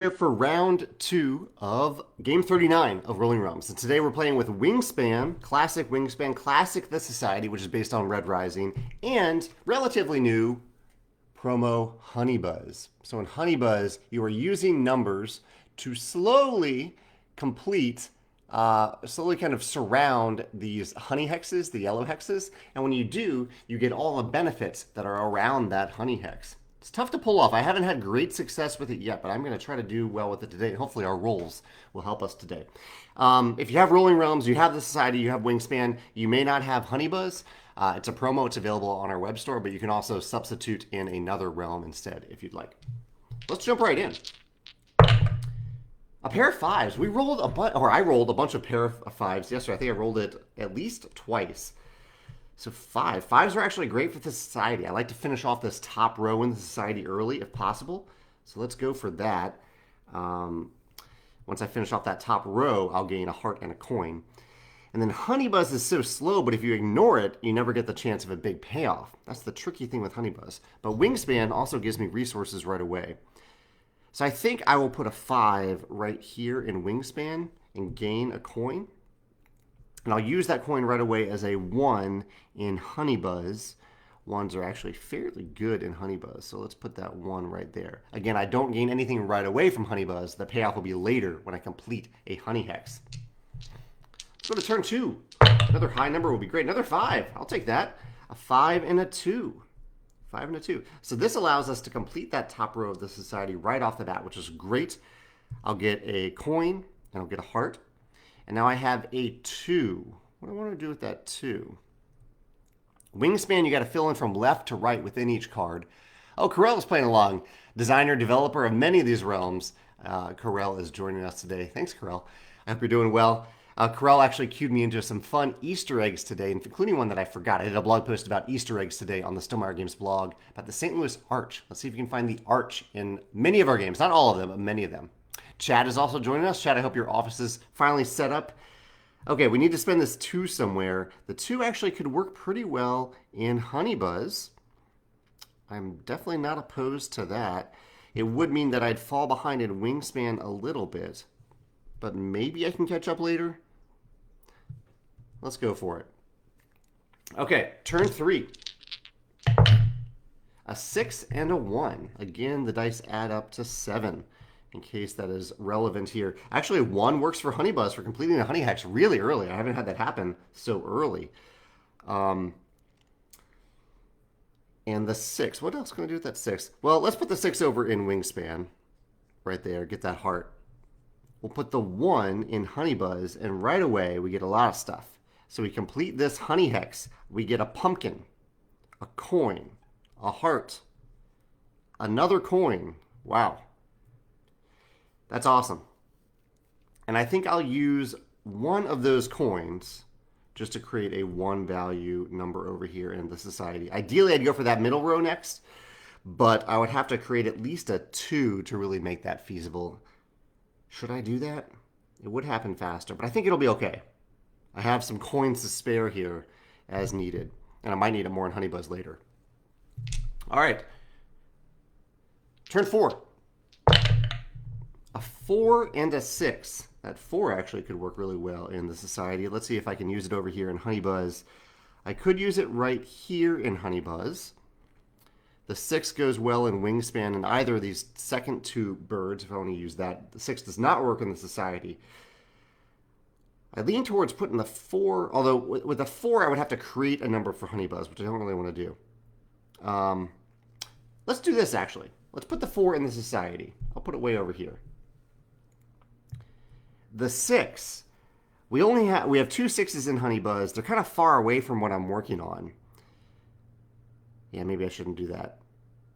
Here for round 2 of game 39 of Rolling Realms. And today we're playing with Wingspan, Classic The Society, which is based on Red Rising, and relatively new promo Honey Buzz. So in Honey Buzz, you are using numbers to slowly complete, slowly kind of surround these honey hexes, the yellow hexes. And when you do, you get all the benefits that are around that honey hex. It's tough to pull off. I haven't had great success with it yet, but I'm going to try to do well with it today. Hopefully, our rolls will help us today. If you have Rolling Realms, you have the Society, you have Wingspan, you may not have Honeybuzz. It's a promo. It's available on our web store, but you can also substitute in another realm instead if you'd like. Let's jump right in. A pair of fives. We rolled a bunch, or I rolled a bunch of pair of fives yesterday. I think I rolled it at least twice. So fives are actually great for the Society. I like to finish off this top row in the Society early if possible. So let's go for that. Once I finish off that top row, I'll gain a heart and a coin. And then Honeybuzz is so slow, but if you ignore it, you never get the chance of a big payoff. That's the tricky thing with Honeybuzz. But Wingspan also gives me resources right away. So I think I will put a 5 right here in Wingspan and gain a coin. And I'll use that coin right away as a 1 in Honeybuzz. Ones are actually fairly good in Honeybuzz, so let's put that 1 right there. Again, I don't gain anything right away from Honeybuzz. The payoff will be later when I complete a Honey Hex. Let's go to turn 2. Another high number will be great. Another 5. I'll take that. A 5 and a 2. 5 and a 2. So this allows us to complete that top row of the Society right off the bat, which is great. I'll get a coin, and I'll get a heart. And now I have a 2. What do I want to do with that 2? Wingspan, you got to fill in from left to right within each card. Oh, Corel is playing along. Designer, developer of many of these realms. Corel is joining us today. Thanks, Corel. I hope you're doing well. Corel actually cued me into some fun Easter eggs today, including one that I forgot. I did a blog post about Easter eggs today on the Stonemaier Games blog about the St. Louis Arch. Let's see if you can find the Arch in many of our games. Not all of them, but many of them. Chad is also joining us. Chad, I hope your office is finally set up. Okay, we need to spend this 2 somewhere. The 2 actually could work pretty well in Honeybuzz. I'm definitely not opposed to that. It would mean that I'd fall behind in Wingspan a little bit, but maybe I can catch up later. Let's go for it. Okay, turn 3. A 6 and a 1. Again, the dice add up to 7. In case that is relevant here. Actually, 1 works for Honeybuzz for completing a Honey Hex really early. I haven't had that happen so early. And the 6. What else can I do with that 6? Well, let's put the 6 over in Wingspan. Right there. Get that heart. We'll put the 1 in Honeybuzz, and right away we get a lot of stuff. So we complete this Honey Hex. We get a pumpkin, a coin, a heart, another coin. Wow. That's awesome. And I think I'll use one of those coins just to create a 1 value number over here in the Society. Ideally, I'd go for that middle row next, but I would have to create at least a 2 to really make that feasible. Should I do that? It would happen faster, but I think it'll be okay. I have some coins to spare here as needed, and I might need it more in Honeybuzz later. All right. Turn 4. A 4 and a 6. That 4 actually could work really well in the Society. Let's see if I can use it over here in Honeybuzz. I could use it right here in Honeybuzz. The 6 goes well in Wingspan and either of these second 2 birds, if I want to use that. The 6 does not work in the Society. I lean towards putting the 4, although with the 4 I would have to create a number for Honeybuzz, which I don't really want to do. Let's do this actually. Let's put the 4 in the Society. I'll put it way over here. The 6, we have 2 6s in Honeybuzz. They're kind of far away from what I'm working on. Yeah, maybe I shouldn't do that.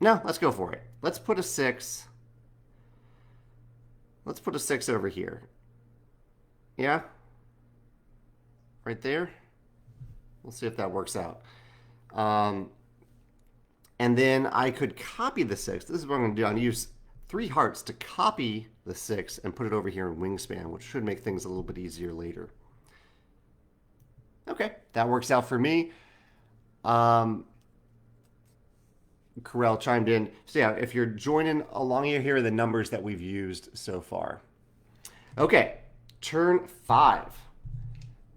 No, let's go for it. Let's put a 6. Let's put a 6 over here. Yeah? Right there? We'll see if that works out. And then I could copy the 6. This is what I'm going to do. I'm going to use 3 hearts to copy the 6 and put it over here in Wingspan, which should make things a little bit easier later. Okay, that works out for me. Corel chimed in. So yeah, if you're joining along here are the numbers that we've used so far. Okay, turn 5.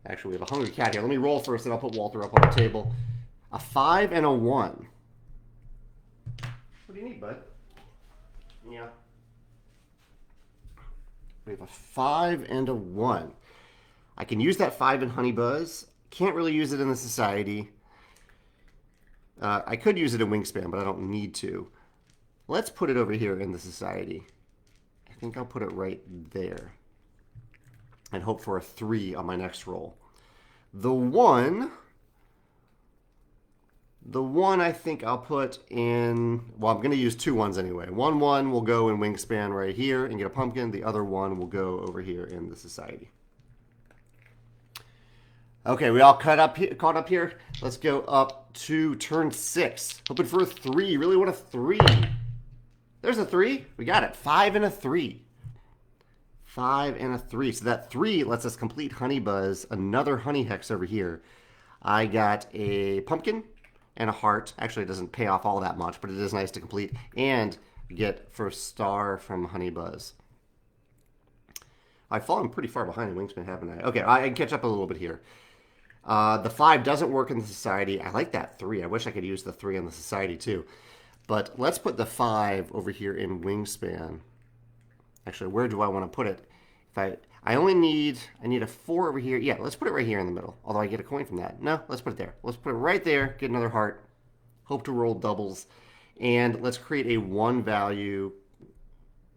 Actually, we have a hungry cat here. Let me roll first, and I'll put Walter up on the table. A 5 and a 1. What do you need, bud? Yeah. We have a 5 and a 1. I can use that 5 in Honey Buzz. Can't really use it in the Society. I could use it in Wingspan, but I don't need to. Let's put it over here in the Society. I think I'll put it right there. And hope for a 3 on my next roll. The 1 I think I'll put in, well, I'm going to use 2 1s anyway. 1 1 will go in Wingspan right here and get a pumpkin. The other 1 will go over here in the Society. Okay, we all caught up here. Let's go up to turn 6. Hoping for a 3. Really want a 3. There's a 3. We got it. 5 and a 3. 5 and a 3. So that 3 lets us complete Honey Buzz. Another Honey Hex over here. I got a pumpkin and a heart. Actually, it doesn't pay off all that much, but it is nice to complete. And get first star from Honey Buzz. I've fallen pretty far behind in Wingspan, haven't I? Okay, I can catch up a little bit here. The 5 doesn't work in the Society. I like that 3. I wish I could use the 3 in the Society too. But let's put the 5 over here in Wingspan. Actually, where do I want to put it? If I need a 4 over here. Yeah, let's put it right here in the middle. Although I get a coin from that. No, let's put it there. Let's put it right there. Get another heart. Hope to roll doubles. And let's create a 1 value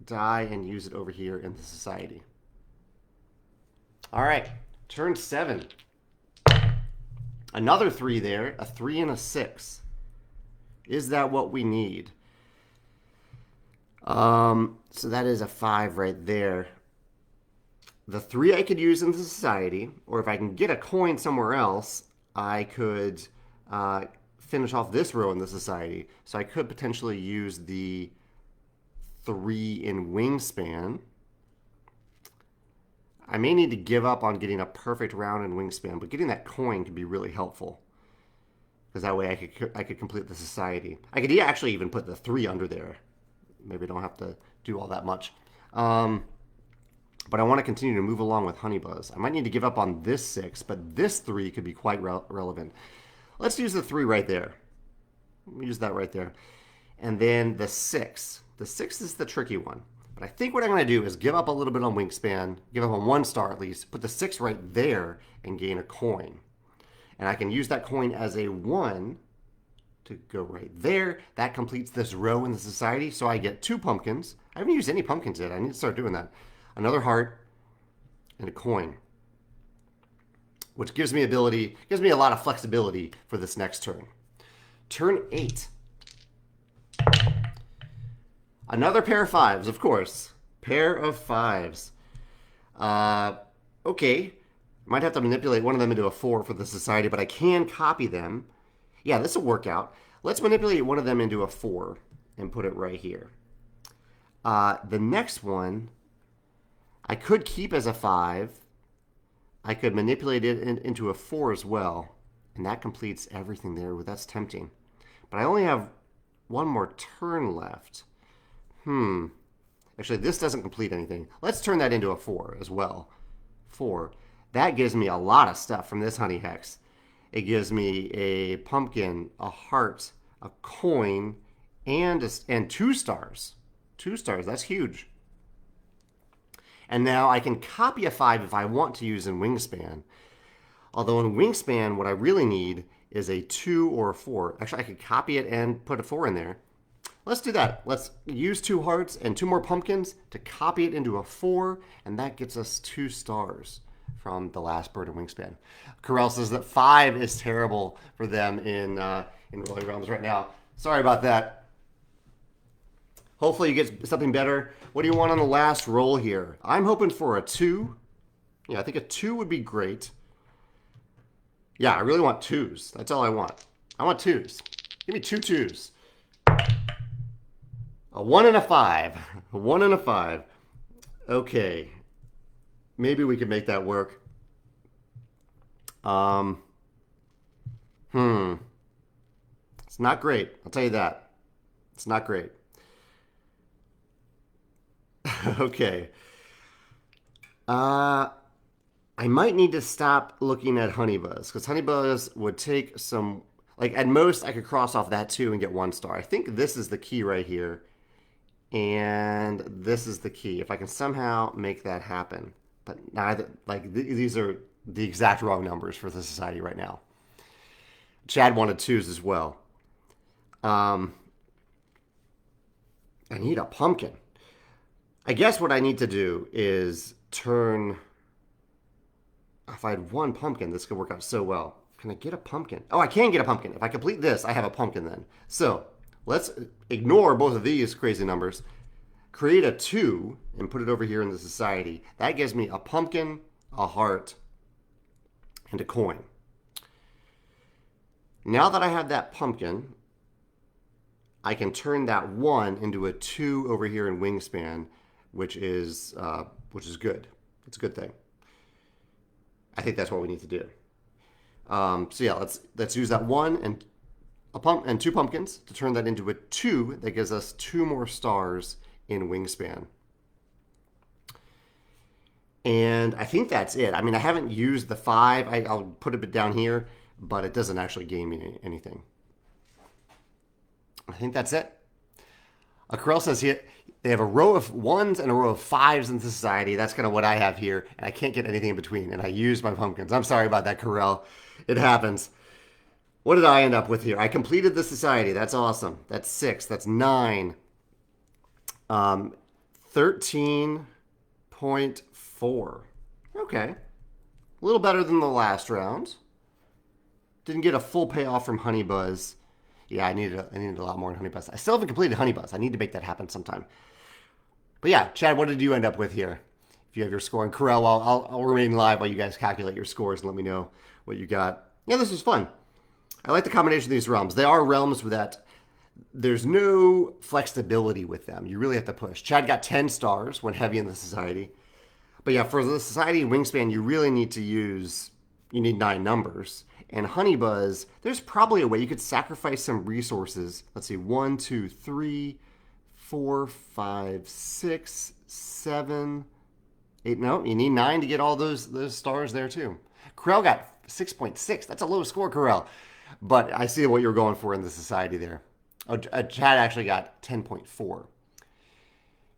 die and use it over here in the Society. All right, turn 7. Another 3 there, a 3 and a 6. Is that what we need? So that is a 5 right there. The 3 I could use in the Society, or if I can get a coin somewhere else, I could finish off this row in the Society. So I could potentially use the 3 in Wingspan. I may need to give up on getting a perfect round in Wingspan, but getting that coin could be really helpful. Because that way I could complete the Society. I could actually even put the 3 under there. Maybe I don't have to do all that much. But I want to continue to move along with Honey Buzz. I might need to give up on this 6, but this 3 could be quite relevant. Let's use the 3 right there. Use that right there. And then the 6. The 6 is the tricky one. But I think what I'm going to do is give up a little bit on Wingspan, give up on 1 star at least, put the 6 right there, and gain a coin. And I can use that coin as a 1 to go right there. That completes this row in the Society, so I get 2 pumpkins. I haven't used any pumpkins yet. I need to start doing that. Another heart and a coin, which gives me a lot of flexibility for this next turn. Turn 8. Another pair of 5s, of course. Pair of 5s. Okay. Might have to manipulate one of them into a 4 for the Society, but I can copy them. Yeah, this will work out. Let's manipulate one of them into a 4 and put it right here. The next one, I could keep as a 5. I could manipulate it into a 4 as well. And that completes everything there. That's tempting. But I only have one more turn left. Actually, this doesn't complete anything. Let's turn that into a 4 as well. 4. That gives me a lot of stuff from this Honey Hex. It gives me a pumpkin, a heart, a coin, and 2 stars. 2 stars, that's huge. And now I can copy a 5 if I want to use in Wingspan. Although in Wingspan, what I really need is a 2 or a 4. Actually, I could copy it and put a 4 in there. Let's do that. Let's use 2 hearts and 2 more pumpkins to copy it into a 4, and that gets us 2 stars from the last bird in Wingspan. Corel says that 5 is terrible for them in Rolling Realms right now. Sorry about that. Hopefully you get something better. What do you want on the last roll here? I'm hoping for a 2. Yeah, I think a 2 would be great. Yeah, I really want 2s. That's all I want. I want 2s. Give me 2 2s. A 1 and a 5. A 1 and a 5. Okay. Maybe we can make that work. It's not great. I'll tell you that. It's not great. Okay. Uh, I might need to stop looking at Honeybuzz because Honeybuzz would take some. Like at most, I could cross off that two and get 1 star. I think this is the key right here, and this is the key. If I can somehow make that happen, but neither. Like these are the exact wrong numbers for the society right now. Chad wanted twos as well. Um, I need a pumpkin. I guess what I need to do is turn. If I had 1 pumpkin, this could work out so well. Can I get a pumpkin? Oh, I can get a pumpkin. If I complete this, I have a pumpkin then. So let's ignore both of these crazy numbers. Create a 2 and put it over here in the society. That gives me a pumpkin, a heart, and a coin. Now that I have that pumpkin, I can turn that 1 into a 2 over here in Wingspan, which is good. It's a good thing. I think that's what we need to do. So yeah, let's use that 1 and and 2 pumpkins to turn that into a 2 that gives us 2 more stars in Wingspan. And I think that's it. I mean, I haven't used the 5. I'll put it down here, but it doesn't actually gain me anything. I think that's it. Corell says here they have a row of 1s and a row of 5s in the society. That's kind of what I have here, and I can't get anything in between. And I used my pumpkins. I'm sorry about that, Corell. It happens. What did I end up with here? I completed the society. That's awesome. That's 6. That's 9. 13.4. Okay. A little better than the last round. Didn't get a full payoff from Honeybuzz. Yeah, I needed a lot more in Honeybuzz. I still haven't completed Honeybuzz. I need to make that happen sometime. But yeah, Chad, what did you end up with here? If you have your score, and Corell, I'll remain live while you guys calculate your scores and let me know what you got. Yeah, this was fun. I like the combination of these realms. They are realms that there's no flexibility with them. You really have to push. Chad got 10 stars when heavy in the society. But yeah, for the society Wingspan, you really need to use, you need 9 numbers. And Honeybuzz, there's probably a way you could sacrifice some resources. Let's see, 1, 2, 3, 4, 5, 6, 7, 8. No, you need 9 to get all those stars there too. Corell got 6.6. That's a low score, Corell. But I see what you're going for in the society there. Oh, Chad actually got 10.4.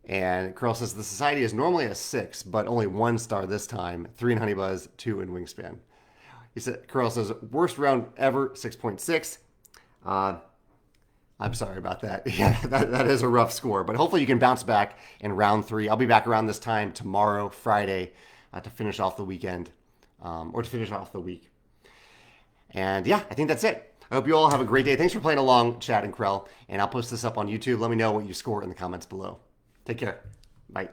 And Corell says the society is normally a 6, but only 1 star this time. 3 in Honeybuzz, 2 in Wingspan. He said, Corell says, worst round ever, 6.6. I'm sorry about that. Yeah, that is a rough score, but hopefully you can bounce back in round 3. I'll be back around this time tomorrow, Friday, to finish off the weekend, or to finish off the week. And yeah, I think that's it. I hope you all have a great day. Thanks for playing along, Chad and Corell, and I'll post this up on YouTube. Let me know what you score in the comments below. Take care. Bye.